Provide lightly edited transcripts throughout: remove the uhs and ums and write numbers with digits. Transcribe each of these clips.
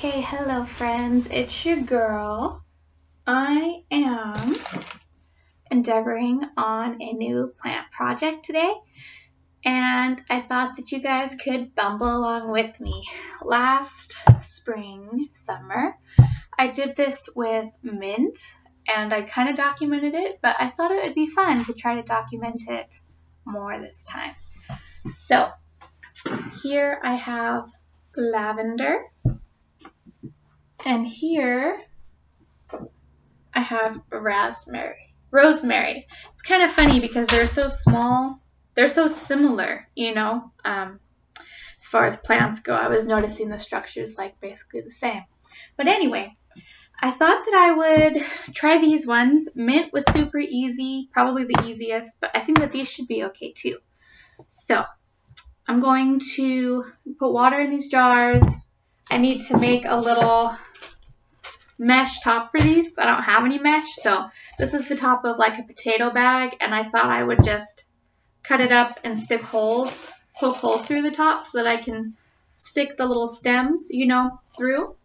Okay, hello friends, it's your girl. I am endeavoring on a new plant project today, and I thought that you guys could bumble along with me. Last summer, I did this with mint, and I kind of documented it, but I thought it would be fun to try to document it more this time. So, here I have lavender. And here I have rosemary. It's kind of funny because they're so small. They're so similar, as far as plants go. I was noticing the structure's like basically the same. But anyway, I thought that I would try these ones. Mint was super easy, probably the easiest, but I think that these should be okay too. So I'm going to put water in these jars. I need to make a little mesh top for these. I don't have any mesh, so this is the top of like a potato bag, and I thought I would just cut it up and poke holes through the top so that I can stick the little stems, through.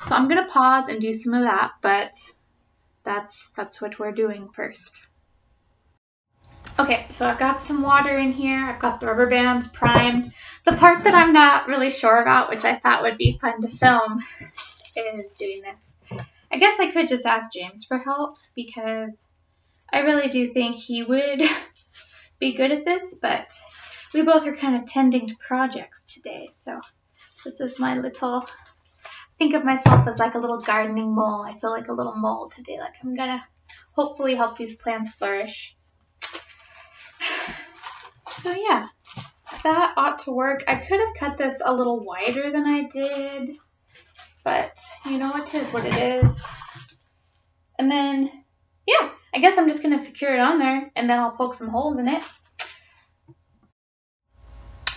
So I'm gonna pause and do some of that, but that's what we're doing first. Okay, so I've got some water in here. I've got the rubber bands primed. The part that I'm not really sure about, which I thought would be fun to film, is doing this. I guess I could just ask James for help because I really do think he would be good at this, but we both are kind of tending to projects today, so this is my little, think of myself as like a little gardening mole. I feel like a little mole today, like I'm gonna hopefully help these plants flourish. So yeah, that ought to work. I could have cut this a little wider than I did, but it is what it is. And then, yeah, I guess I'm just going to secure it on there, and then I'll poke some holes in it.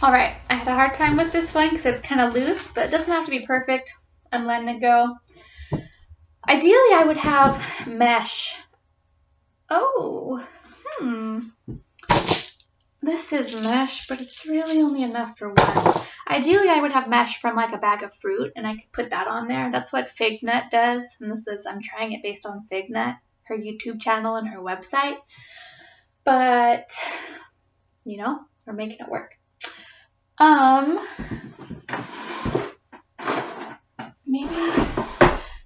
All right, I had a hard time with this one because it's kind of loose, but it doesn't have to be perfect. I'm letting it go. Ideally, I would have mesh. Oh, this is mesh, but it's really only enough for one. Ideally, I would have mesh from like a bag of fruit, and I could put that on there. That's what Fig Nut does, and I'm trying it based on Fig Nut, her YouTube channel and her website. But, we're making it work. Maybe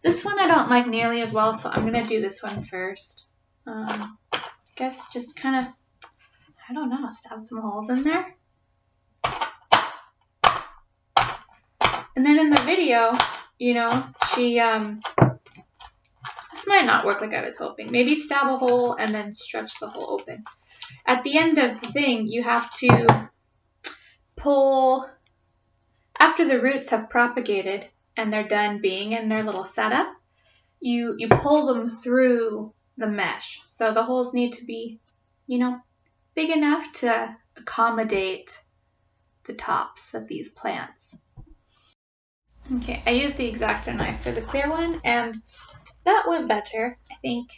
this one I don't like nearly as well, so I'm going to do this one first. I guess just kind of, I don't know, stab some holes in there. And then in the video, she, this might not work like I was hoping. Maybe stab a hole and then stretch the hole open. At the end of the thing, you have to pull, after the roots have propagated and they're done being in their little setup, you pull them through the mesh. So the holes need to be, big enough to accommodate the tops of these plants. Okay, I used the X-Acto knife for the clear one, and that went better, I think.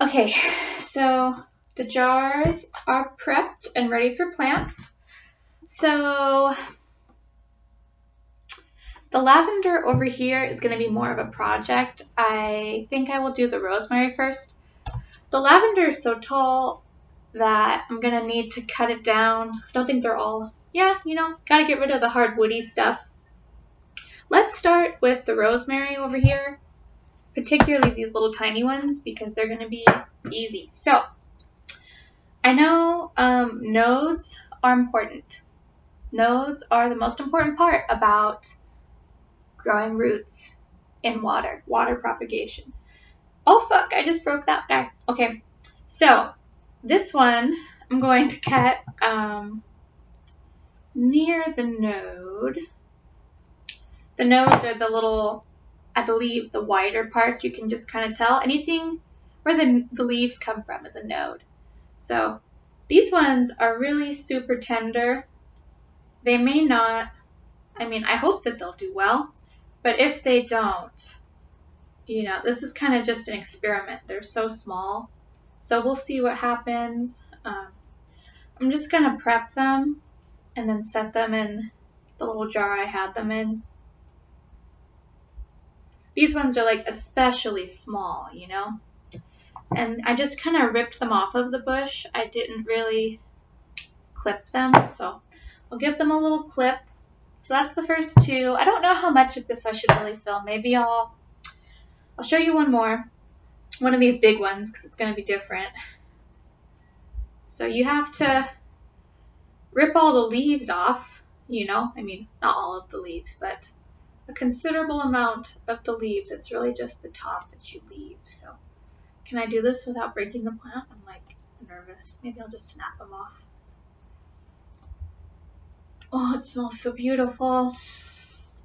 Okay, so the jars are prepped and ready for plants. So the lavender over here is going to be more of a project. I think I will do the rosemary first. The lavender is so tall that I'm going to need to cut it down. I don't think they're all, got to get rid of the hard woody stuff. Let's start with the rosemary over here, particularly these little tiny ones, because they're going to be easy. So I know nodes are important. Nodes are the most important part about growing roots in water propagation. Oh fuck, I just broke that guy. Okay, so this one I'm going to cut near the node. The nodes are the little, I believe, the wider part. You can just kind of tell. Anything where the leaves come from is a node. So these ones are really super tender. They may not, I hope that they'll do well, but if they don't, this is kind of just an experiment. They're so small. So we'll see what happens. I'm just going to prep them and then set them in the little jar I had them in. these ones are like especially small, you know? And I just kind of ripped them off of the bush. I didn't really clip them, so I'll give them a little clip. So that's the first two. I don't know how much of this I should really film. Maybe I'll show you one more. One of these big ones, because it's going to be different. So you have to rip all the leaves off, you know? I mean, not all of the leaves, but a considerable amount of the leaves. It's really just the top that you leave. So can I do this without breaking the plant? I'm like nervous. Maybe I'll just snap them off. Oh, it smells so beautiful.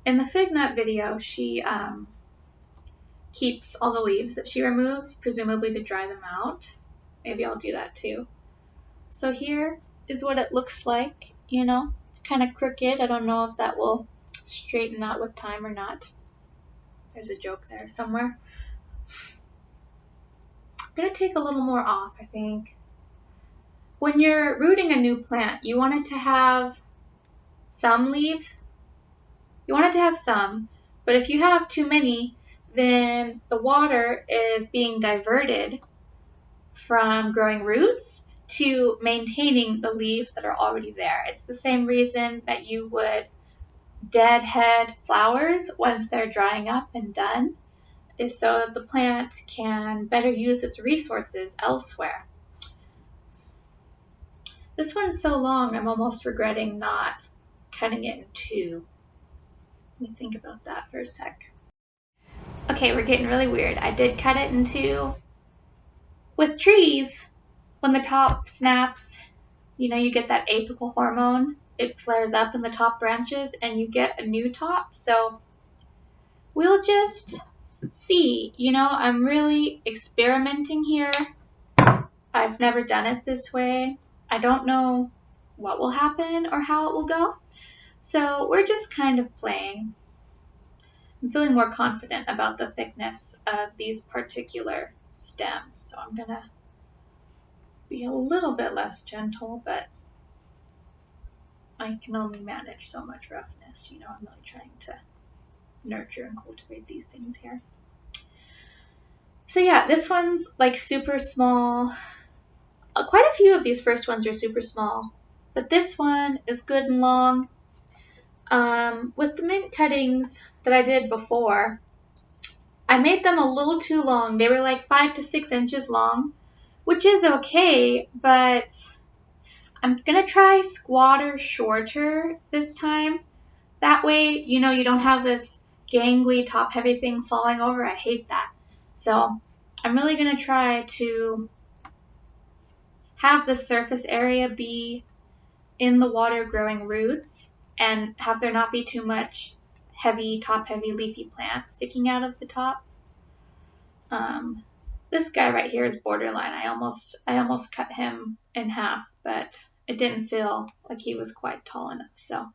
In the fig nut video, she keeps all the leaves that she removes, presumably to dry them out. Maybe I'll do that too. So here is what it looks like, you know. It's kind of crooked. I don't know if that will straighten out with time or not. There's a joke there somewhere. I'm going to take a little more off, I think. When you're rooting a new plant, you want it to have some leaves. You want it to have some, but if you have too many, then the water is being diverted from growing roots to maintaining the leaves that are already there. It's the same reason that you would deadhead flowers once they're drying up and done, is so that the plant can better use its resources elsewhere. This one's so long, I'm almost regretting not cutting it in two. Let me think about that for a sec. Okay, we're getting really weird. I did cut it in two. With trees, when the top snaps, you know, you get that apical hormone. It flares up in the top branches and you get a new top. So we'll just see. You know, I'm really experimenting here. I've never done it this way. I don't know what will happen or how it will go. So we're just kind of playing. I'm feeling more confident about the thickness of these particular stems. So I'm going to be a little bit less gentle, but I can only manage so much roughness. You know, I'm really trying to nurture and cultivate these things here. So yeah, this one's like super small. Quite a few of these first ones are super small, but this one is good and long. With the mint cuttings that I did before, I made them a little too long. They were like 5 to 6 inches long, which is okay, but I'm gonna try squatter shorter this time. That way, you know, you don't have this gangly top heavy thing falling over. I hate that. So I'm really gonna try to have the surface area be in the water growing roots and have there not be too much top heavy leafy plants sticking out of the top. This guy right here is borderline. I almost cut him in half, but it didn't feel like he was quite tall enough. So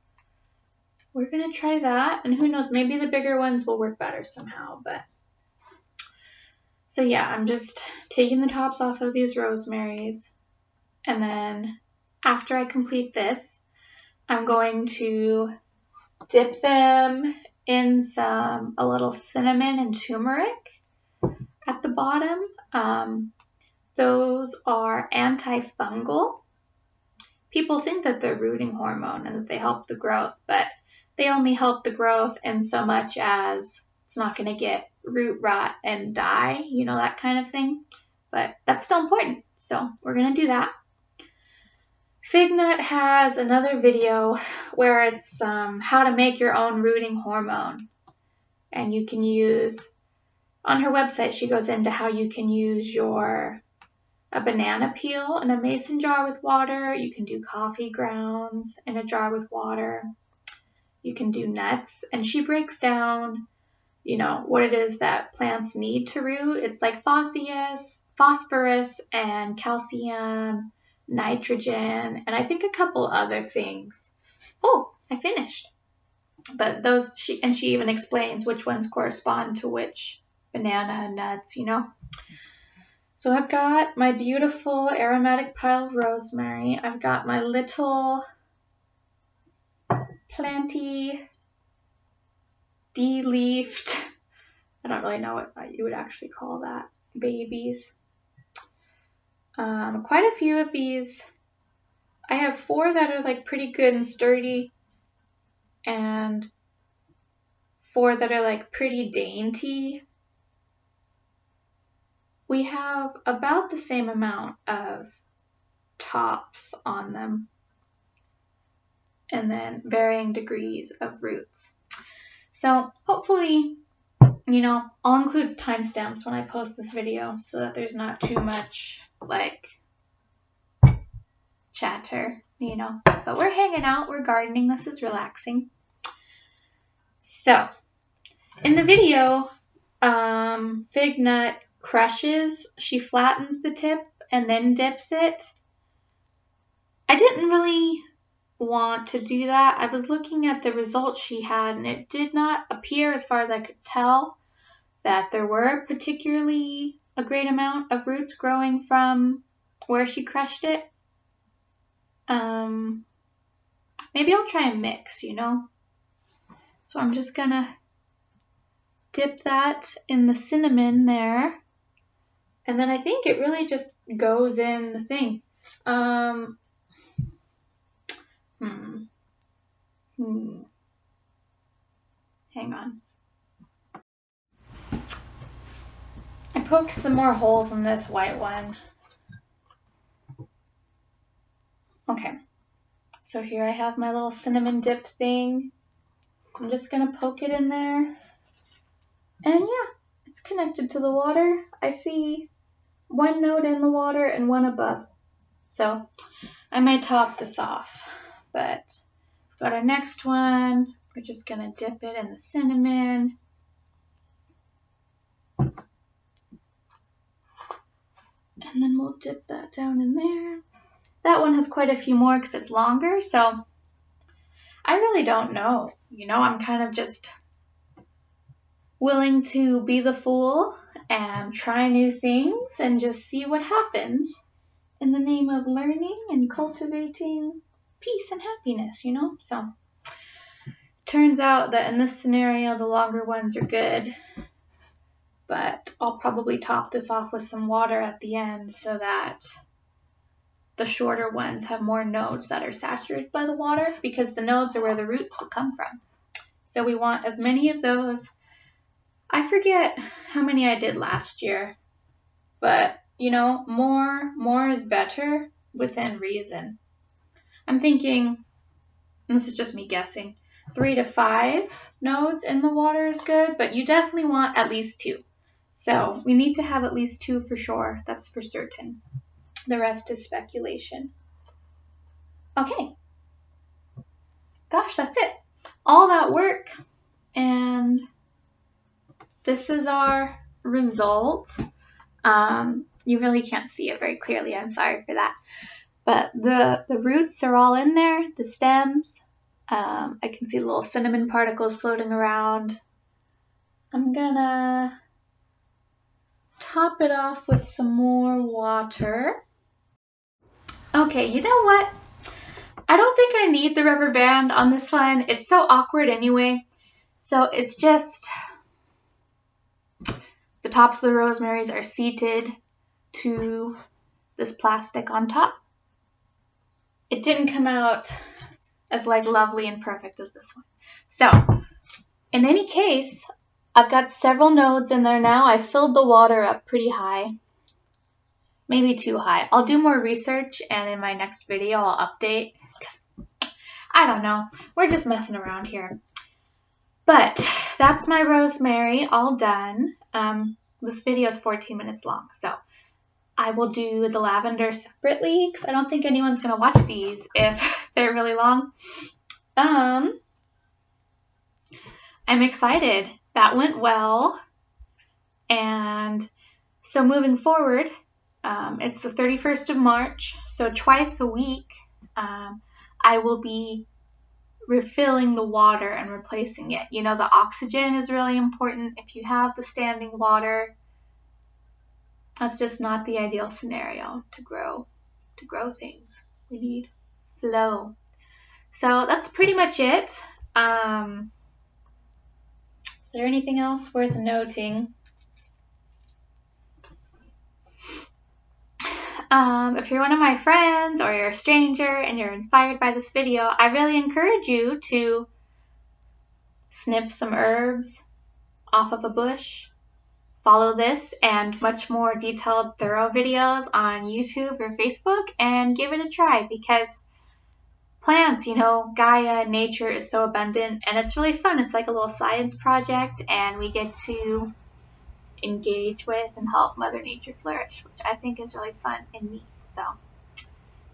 we're gonna try that, and who knows, maybe the bigger ones will work better somehow. But so yeah, I'm just taking the tops off of these rosemaries, and then after I complete this, I'm going to dip them in a little cinnamon and turmeric at the bottom. Those are antifungal. People think that they're rooting hormone and that they help the growth, but they only help the growth in so much as it's not going to get root rot and die, you know, that kind of thing. But that's still important, so we're going to do that. Fignut has another video where it's how to make your own rooting hormone. And you can use, on her website, she goes into how you can use a banana peel in a mason jar with water. You can do coffee grounds in a jar with water. You can do nuts. And she breaks down, you know, what it is that plants need to root. It's like phosphorus and calcium, nitrogen, and I think a couple other things. Oh, I finished. But she even explains which ones correspond to which banana and nuts, you know. So I've got my beautiful aromatic pile of rosemary. I've got my little planty, de-leafed I don't really know what you would actually call that. Babies. Quite a few of these. I have 4 that are like pretty good and sturdy, and 4 that are like pretty dainty. We have about the same amount of tops on them, and then varying degrees of roots. So hopefully, I'll include timestamps when I post this video so that there's not too much like chatter, But we're hanging out, we're gardening, this is relaxing. So, in the video, Fig Nut crushes, she flattens the tip and then dips it. I didn't really want to do that. I was looking at the results she had, and it did not appear, as far as I could tell, that there were particularly a great amount of roots growing from where she crushed it. Maybe I'll try and mix, So I'm just gonna dip that in the cinnamon there. And then I think it really just goes in the thing. Hang on. I poked some more holes in this white one. Okay. So here I have my little cinnamon dipped thing. I'm just gonna poke it in there. And yeah, it's connected to the water. I see 1 node in the water and 1 above. So I might top this off, but we've got our next one. We're just gonna dip it in the cinnamon. And then we'll dip that down in there. That one has quite a few more because it's longer, so I really don't know. I'm kind of just willing to be the fool and try new things and just see what happens in the name of learning and cultivating peace and happiness, So turns out that in this scenario, the longer ones are good, but I'll probably top this off with some water at the end so that the shorter ones have more nodes that are saturated by the water, because the nodes are where the roots will come from. So we want as many of those. I forget how many I did last year, but more is better within reason. I'm thinking, and this is just me guessing, 3 to 5 nodes in the water is good, but you definitely want at least 2. So we need to have at least 2 for sure. That's for certain. The rest is speculation. Okay. Gosh, that's it. All that work, and this is our result. You really can't see it very clearly. I'm sorry for that. But the roots are all in there, the stems. I can see little cinnamon particles floating around. I'm gonna top it off with some more water. Okay, you know what? I don't think I need the rubber band on this one. It's so awkward anyway. So it's just the tops of the rosemaries are seated to this plastic on top. It didn't come out as lovely and perfect as this one. So in any case, I've got several nodes in there now. I filled the water up pretty high. Maybe too high. I'll do more research, and in my next video I'll update. I don't know. We're just messing around here. But that's my rosemary all done. This video is 14 minutes long, so I will do the lavender separately because I don't think anyone's going to watch these if they're really long. I'm excited. That went well. And so moving forward, it's the 31st of March, so twice a week I will be refilling the water and replacing it. The oxygen is really important. If you have the standing water, that's just not the ideal scenario to grow things. We need flow. So that's pretty much it. there anything else worth noting? If you're one of my friends or you're a stranger and you're inspired by this video, I really encourage you to snip some herbs off of a bush. Follow this and much more detailed, thorough videos on YouTube or Facebook and give it a try, because plants, Gaia, nature is so abundant and it's really fun. It's like a little science project and we get to engage with and help Mother Nature flourish, which I think is really fun and neat. So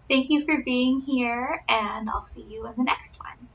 thank you for being here, and I'll see you in the next one.